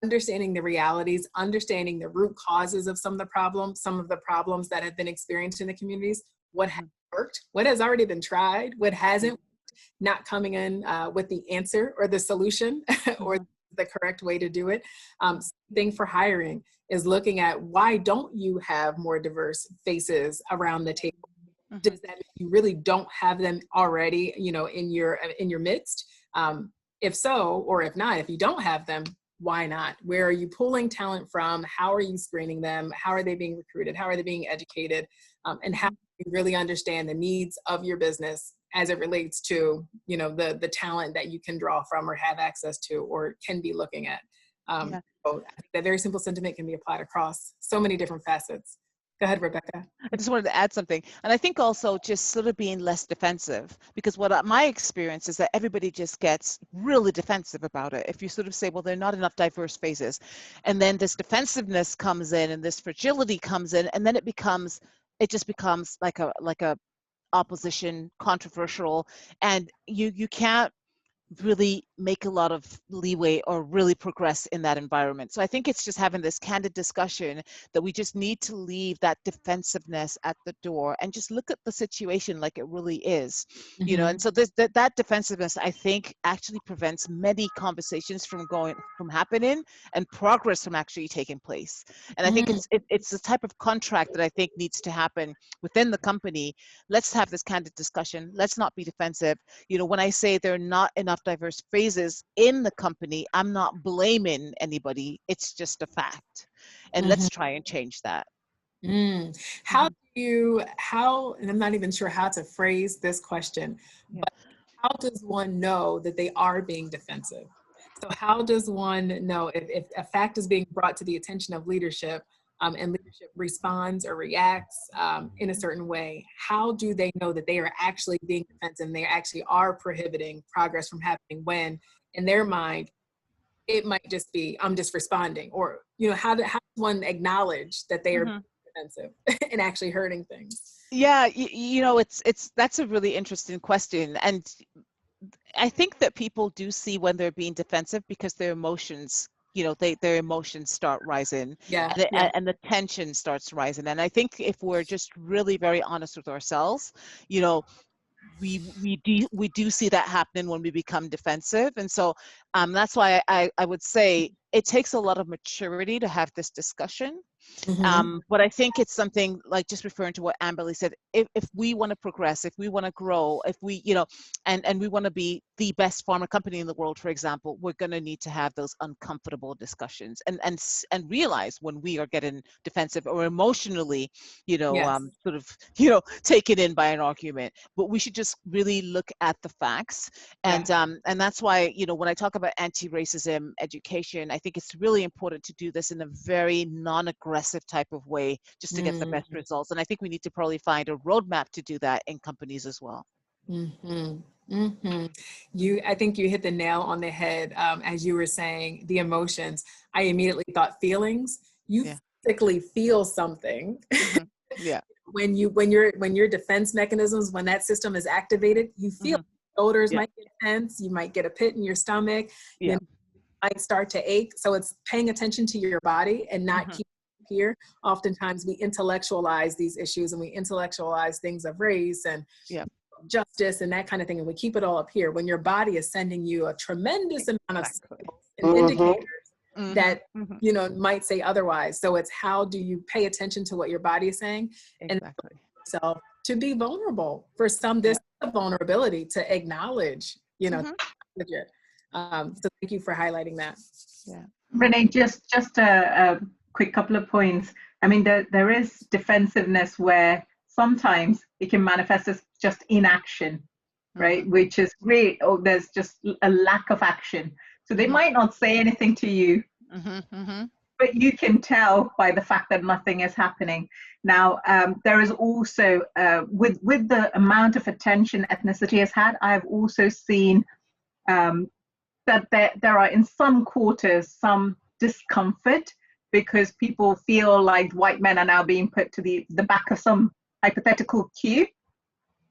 understanding the realities, understanding the root causes of some of the problems that have been experienced in the communities, what has worked, what has already been tried, what hasn't, not coming in with the answer or the solution or the correct way to do it. Same thing for hiring is looking at, why don't you have more diverse faces around the table? Does that mean you really don't have them already, you know, in your midst? If so, or if not, if you don't have them, why not? Where are you pulling talent from? How are you screening them? How are they being recruited? How are they being educated? And how do you really understand the needs of your business as it relates to, you know, the talent that you can draw from or have access to or can be looking at. So I think that very simple sentiment can be applied across so many different facets. Go ahead, Rebecca. I just wanted to add something. And I think also just sort of being less defensive, because my experience is that everybody just gets really defensive about it. If you sort of say, well, there are not enough diverse faces, and then this defensiveness comes in and this fragility comes in, and then it just becomes like a opposition, controversial, and you can't really make a lot of leeway or really progress in that environment. So I think it's just having this candid discussion that we just need to leave that defensiveness at the door and just look at the situation like it really is, you know. And so that defensiveness, I think, actually prevents many conversations from happening and progress from actually taking place. And I think it's the type of contract that I think needs to happen within the company. Let's have this candid discussion. Let's not be defensive. You know, when I say there are not enough diverse phases in the company, I'm not blaming anybody. It's just a fact. And let's try and change that. How, and I'm not even sure how to phrase this question, but how does one know that they are being defensive? So how does one know if a fact is being brought to the attention of leadership, and leadership responds or reacts in a certain way? How do they know that they are actually being defensive and they actually are prohibiting progress from happening when, in their mind, it might just be, I'm just responding? Or, you know, how does one acknowledge that they are being defensive and actually hurting things? Yeah, you know, that's a really interesting question. And I think that people do see when they're being defensive because their emotions, you know, their emotions start rising, and the tension starts rising. And I think if we're just really very honest with ourselves, you know, we do see that happening when we become defensive. And so that's why I would say it takes a lot of maturity to have this discussion. But I think it's something like, just referring to what Ambily said, if we want to progress, if we want to grow, if we, you know, and we want to be the best pharma company in the world, for example, we're going to need to have those uncomfortable discussions and realize when we are getting defensive or emotionally, you know, sort of, you know, taken in by an argument. But we should just really look at the facts. And that's why, you know, when I talk about anti-racism education, I think it's really important to do this in a very non-aggressive type of way, just to get the best results. And I think we need to probably find a roadmap to do that in companies as well. I think you hit the nail on the head as you were saying the emotions. I immediately thought feelings. You physically feel something. When your defense mechanisms, when that system is activated, you feel shoulders might get tense, you might get a pit in your stomach, you might start to ache. So it's paying attention to your body and not keep here. Oftentimes we intellectualize these issues and we intellectualize things of race and justice and that kind of thing, and we keep it all up here when your body is sending you a tremendous amount of signals and indicators that you know might say otherwise. So it's, how do you pay attention to what your body is saying and yourself to be vulnerable for some distance of vulnerability, to acknowledge, you know, so thank you for highlighting that. Renay, just a quick couple of points. I mean, there is defensiveness where sometimes it can manifest as just inaction, right? Which is great. Oh, there's just a lack of action. So they might not say anything to you, but you can tell by the fact that nothing is happening. Now, there is also, with the amount of attention ethnicity has had, I've also seen that there are in some quarters some discomfort because people feel like white men are now being put to the back of some hypothetical queue.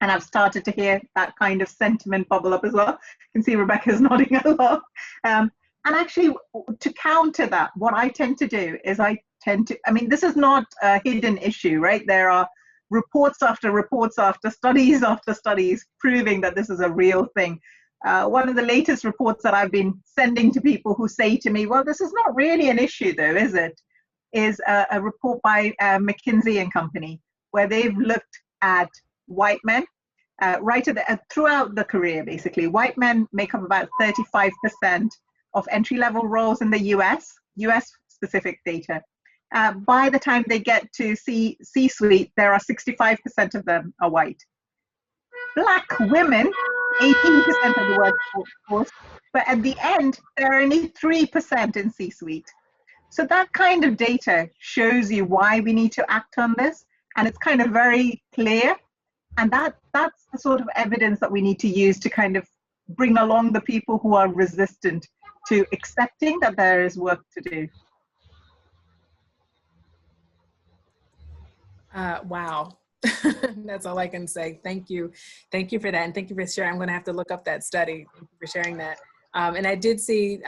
And I've started to hear that kind of sentiment bubble up as well. You can see Rebecca's nodding along. And actually, to counter that, what I tend to do is I mean, this is not a hidden issue, right? There are reports after studies after studies proving that this is a real thing. One of the latest reports that I've been sending to people who say to me, well, this is not really an issue though, is it? Is a report by McKinsey and Company, where they've looked at white men right at throughout the career, basically. White men make up about 35% of entry-level roles in the US specific data. By the time they get to C-suite, there are 65% of them are white. Black women, 18% of the workforce, but at the end, there are only 3% in C-suite. So that kind of data shows you why we need to act on this, and it's kind of very clear. And that's the sort of evidence that we need to use to kind of bring along the people who are resistant to accepting that there is work to do. Wow. That's all I can say. Thank you. Thank you for that. And thank you for sharing. I'm going to have to look up that study. Thank you for sharing that. And I did see,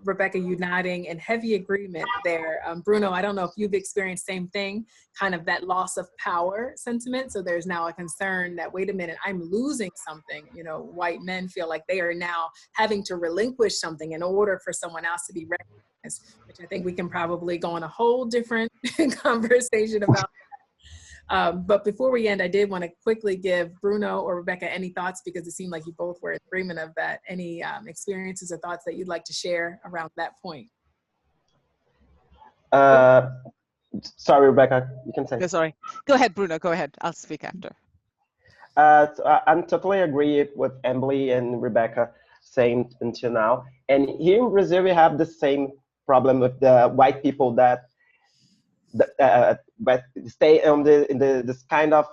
Rebecca, you nodding in heavy agreement there. Bruno, I don't know if you've experienced same thing, kind of that loss of power sentiment. So there's now a concern that, wait a minute, I'm losing something. You know, white men feel like they are now having to relinquish something in order for someone else to be recognized, which I think we can probably go on a whole different conversation about. But before we end, I did want to quickly give Bruno or Rebecca any thoughts, because it seemed like you both were in agreement of that. Any experiences or thoughts that you'd like to share around that point? Sorry, Rebecca, you can say. No, sorry. Go ahead, Bruno. Go ahead. I'll speak after. So I'm totally agree with Ambily and Rebecca saying until now. And here in Brazil, we have the same problem with the white people that but stay on this kind of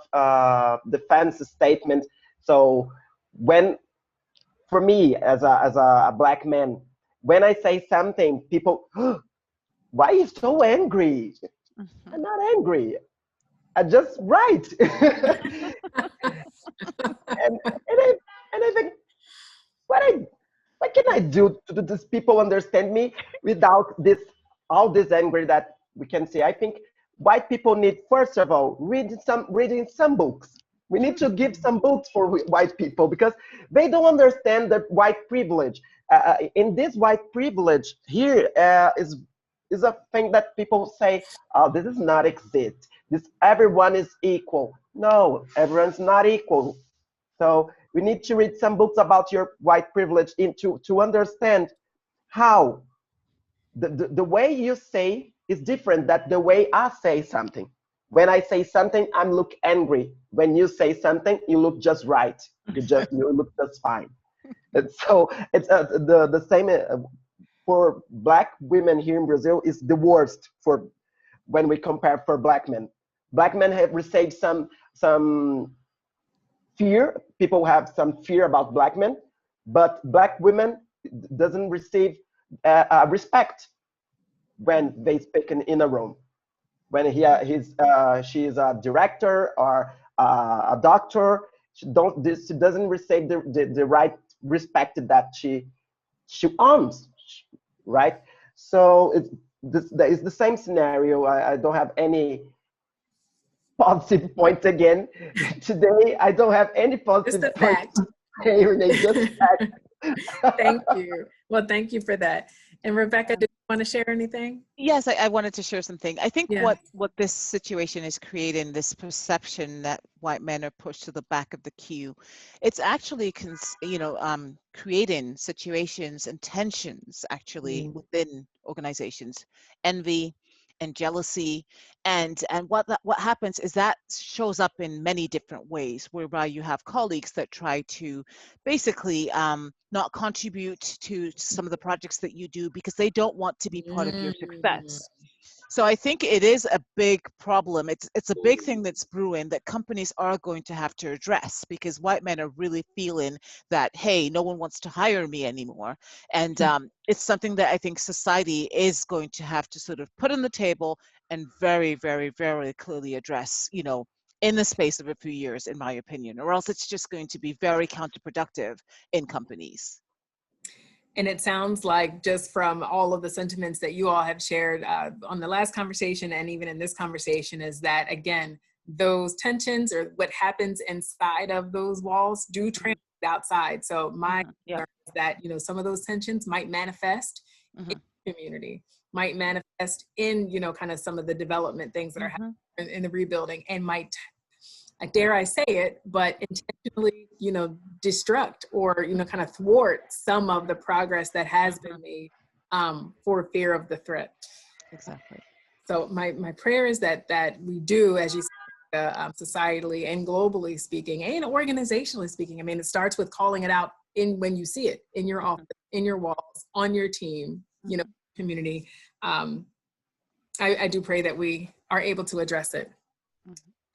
defense statement. So for me as a black man, when I say something, people, oh, why are you so angry? Mm-hmm. I'm not angry. I just write. and I think, what can I do to these people understand me without all this anger that we can see? I think white people need, first of all, reading some books. We need to give some books for white people, because they don't understand the white privilege. In this white privilege here is a thing that people say, oh, this does not exist. Everyone is equal. No, everyone's not equal. So we need to read some books about your white privilege to understand how the way you say is different than the way I say something. When I say something, I look angry. When you say something, you look just right. You look just fine. And so it's the same for black women here in Brazil is the worst for when we compare for black men. Black men have received some fear. People have some fear about black men, but black women doesn't receive respect when they speak in a room. When she is a director or a doctor, she doesn't receive the right respect that she owns, right? So it's the same scenario. I don't have any positive points again today. I don't have any positive points. Hey, Renay, just fact. Thank you. Well, thank you for that. And Rebecca, did you want to share anything? Yes, I wanted to share something. I think what this situation is creating, this perception that white men are pushed to the back of the queue, it's actually creating situations and tensions actually within organizations, envy and jealousy, and what happens is that shows up in many different ways, whereby you have colleagues that try to basically not contribute to some of the projects that you do because they don't want to be part of your success. So I think it is a big problem. It's a big thing that's brewing that companies are going to have to address, because white men are really feeling that, hey, no one wants to hire me anymore. And it's something that I think society is going to have to sort of put on the table and very, very, very clearly address, you know, in the space of a few years, in my opinion, or else it's just going to be very counterproductive in companies. And it sounds like, just from all of the sentiments that you all have shared on the last conversation and even in this conversation, is that, again, those tensions or what happens inside of those walls do translate outside. So my concern is that, you know, some of those tensions might manifest in the community, might manifest in, you know, kind of some of the development things that are happening in the rebuilding, and might, dare I say it, but intentionally, you know, destruct or, you know, kind of thwart some of the progress that has been made for fear of the threat. Exactly. So my prayer is that we do, as you said, societally and globally speaking, and organizationally speaking. I mean, it starts with calling it out when you see it in your office, in your walls, on your team, you know, community. I do pray that we are able to address it.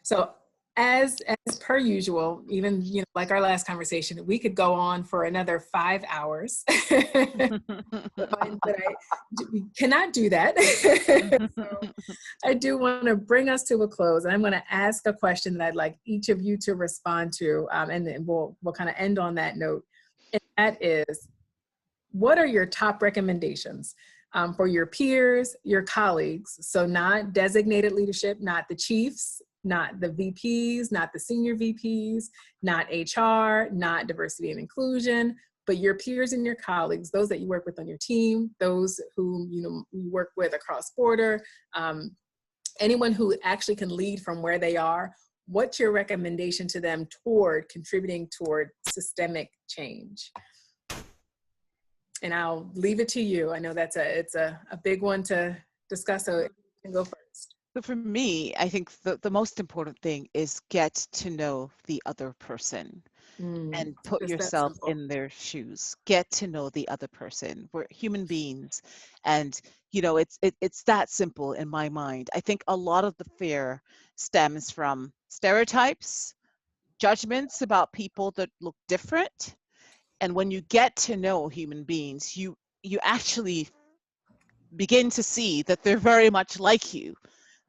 So as per usual, even, you know, like our last conversation, we could go on for another 5 hours. But we cannot do that. So I do want to bring us to a close, and I'm going to ask a question that I'd like each of you to respond to, and then we'll kind of end on that note. And that is, what are your top recommendations for your peers, your colleagues? So not designated leadership, not the chiefs, not the VPs, not the senior VPs, not HR, not diversity and inclusion, but your peers and your colleagues, those that you work with on your team, those who, you know, you work with across border, anyone who actually can lead from where they are. What's your recommendation to them toward contributing toward systemic change? And I'll leave it to you. I know it's a big one to discuss, so you can go first. So for me, I think the most important thing is get to know the other person and put yourself in their shoes. Get to know the other person. We're human beings. And, you know, it's that simple in my mind. I think a lot of the fear stems from stereotypes, judgments about people that look different. And when you get to know human beings, you actually begin to see that they're very much like you.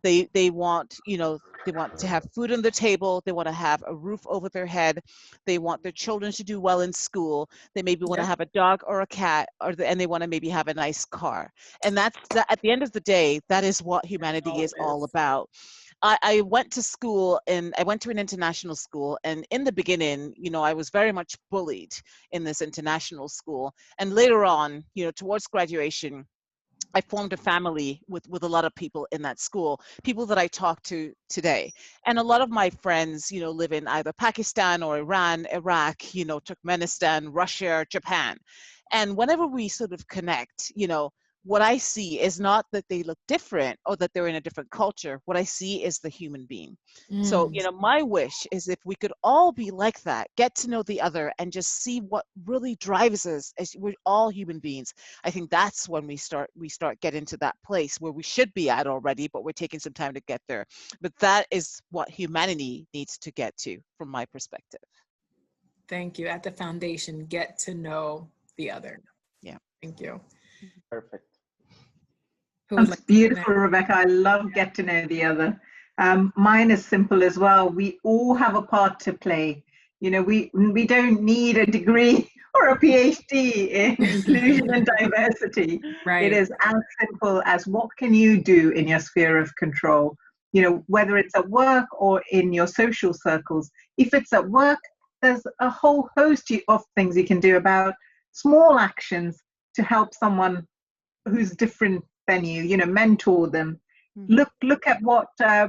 They want, you know, they want to have food on the table. They want to have a roof over their head. They want their children to do well in school. They maybe want to have a dog or a cat, and they want to maybe have a nice car. And at the end of the day, that is what humanity is all about. I went to school, and I went to an international school, and in the beginning, you know, I was very much bullied in this international school. And later on, you know, towards graduation, I formed a family with a lot of people in that school, people that I talk to today. And a lot of my friends, you know, live in either Pakistan or Iran, Iraq, you know, Turkmenistan, Russia, Japan. And whenever we sort of connect, you know, what I see is not that they look different or that they're in a different culture. What I see is the human being. So, you know, my wish is if we could all be like that, get to know the other and just see what really drives us, as we're all human beings. I think that's when we start getting to that place where we should be at already, but we're taking some time to get there. But that is what humanity needs to get to, from my perspective. Thank you. At the foundation, get to know the other. Yeah. Thank you. Perfect. That's beautiful, Rebecca. I love get to know the other. Mine is simple as well. We all have a part to play. You know, we don't need a degree or a PhD in inclusion and diversity. Right. It is as simple as, what can you do in your sphere of control? You know, whether it's at work or in your social circles. If it's at work, there's a whole host of things you can do about small actions to help someone who's different than you know, mentor them. Look at what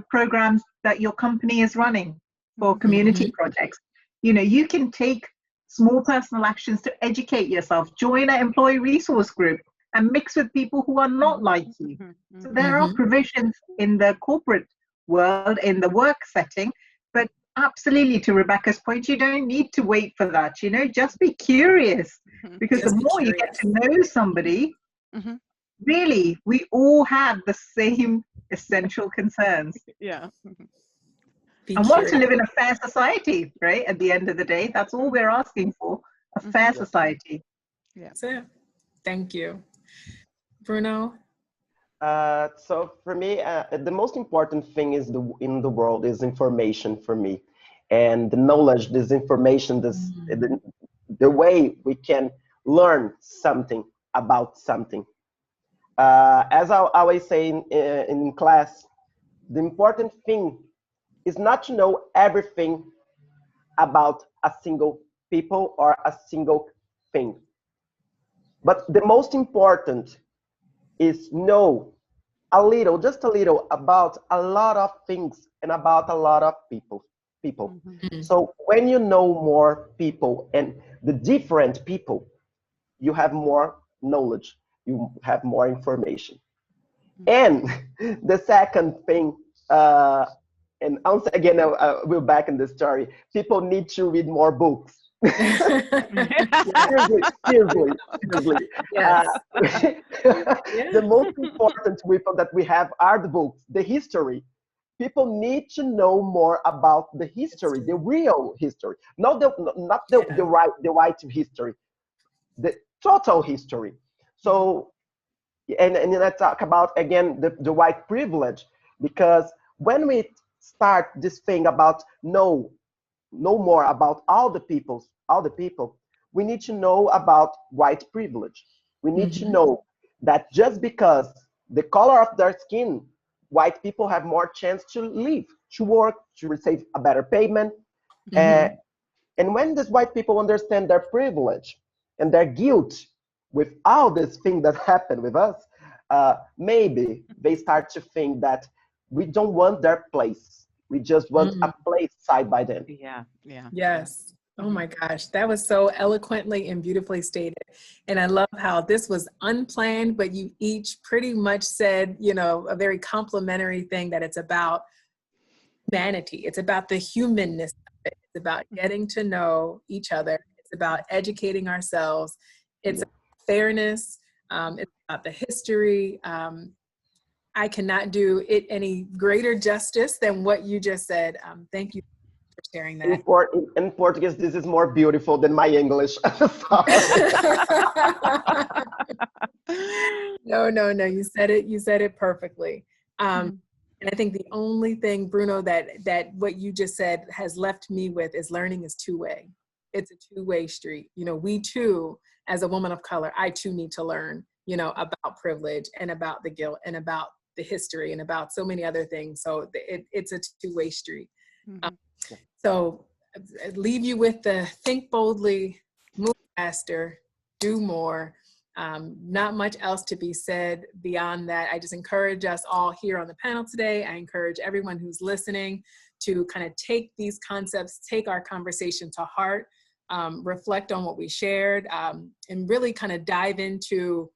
programs that your company is running for community projects. You know, you can take small personal actions to educate yourself, join an employee resource group, and mix with people who are not like you. So there are provisions in the corporate world, in the work setting, but absolutely, to Rebecca's point, you don't need to wait for that. You know, just be curious, because the more you get to know somebody, really, we all had the same essential concerns Yeah. Be and want to curious. live in a fair society, right? At the end of the day, that's all we're asking for, a fair society. Yeah. That's it. Thank you. Bruno? So for me, the most important thing is in the world is information for me, and the knowledge, this information, the way we can learn something about something. As I always say in class, the important thing is not to know everything about a single people or a single thing, but the most important is know a little, just a little, about a lot of things and about a lot of people. So when you know more people and the different people, you have more knowledge, you have more information. And the second thing, and once again, we're back in the story, people need to read more books. Seriously. Yes. The most important weapon that we have are the books, the history. People need to know more about the history, the real history, not the right history, the total history. So, and then I talk about again the white privilege, because when we start this thing about know more about all the people, we need to know about white privilege. We need to know that just because the color of their skin, white people have more chance to live, to work, to receive a better payment. And when these white people understand their privilege and their guilt with all this thing that happened with us, maybe they start to think that we don't want their place. We just want a place side by them. Yeah. Yeah. Yes. Oh my gosh, that was so eloquently and beautifully stated. And I love how this was unplanned, but you each pretty much said, you know, a very complimentary thing, that it's about humanity. It's about the humanness of it. It's about getting to know each other. It's about educating ourselves. It's about fairness. It's about the history. I cannot do it any greater justice than what you just said. Thank you for sharing that. In Portuguese, this is more beautiful than my English. Sorry. No. You said it perfectly. And I think the only thing, Bruno, that what you just said has left me with is learning is two-way. It's a two-way street. You know, we too, as a woman of color, I too need to learn, you know, about privilege and about the guilt and about the history and about so many other things. So it's a two-way street. So I leave you with the think boldly, move faster, do more. Not much else to be said beyond that. I just encourage us all here on the panel today. I encourage everyone who's listening to kind of take these concepts, take our conversation to heart, reflect on what we shared, and really kind of dive into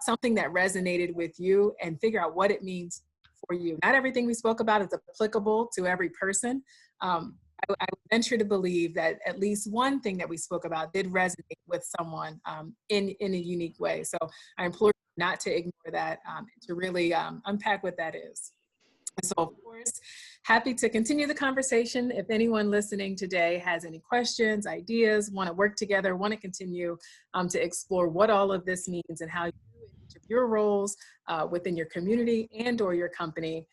something that resonated with you and figure out what it means for you. Not everything we spoke about is applicable to every person. I would venture to believe that at least one thing that we spoke about did resonate with someone in a unique way. So I implore you not to ignore that, and to really unpack what that is. So of course, happy to continue the conversation. If anyone listening today has any questions, ideas, want to work together, want to continue to explore what all of this means and how you, in each of your roles within your community and or your company,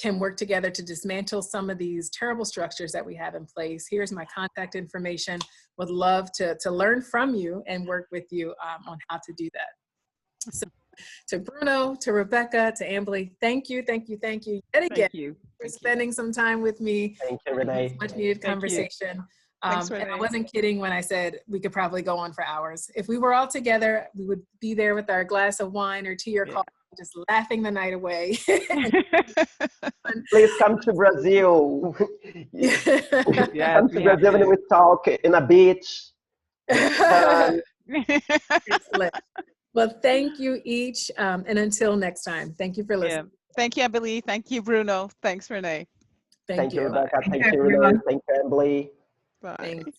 can work together to dismantle some of these terrible structures that we have in place. Here's my contact information. Would love to learn from you and work with you on how to do that. So to Bruno, to Rebecca, to Ambily, thank you yet again for spending some time with me. Thank you, Renay. Much needed conversation. Thanks, And I Renay. wasn't kidding when I said we could probably go on for hours. If we were all together, we would be there with our glass of wine or tea or coffee, just laughing the night away. Please come to Brazil. Come to Brazil and we talk in a beach. Excellent. Well, thank you each. And until next time, thank you for listening. Thank you, Ambily. Thank you, Bruno. Thanks, Renay. Thank you. Rebecca. Thank you, everyone. Renay. Thank you, Ambily. Bye. Thanks.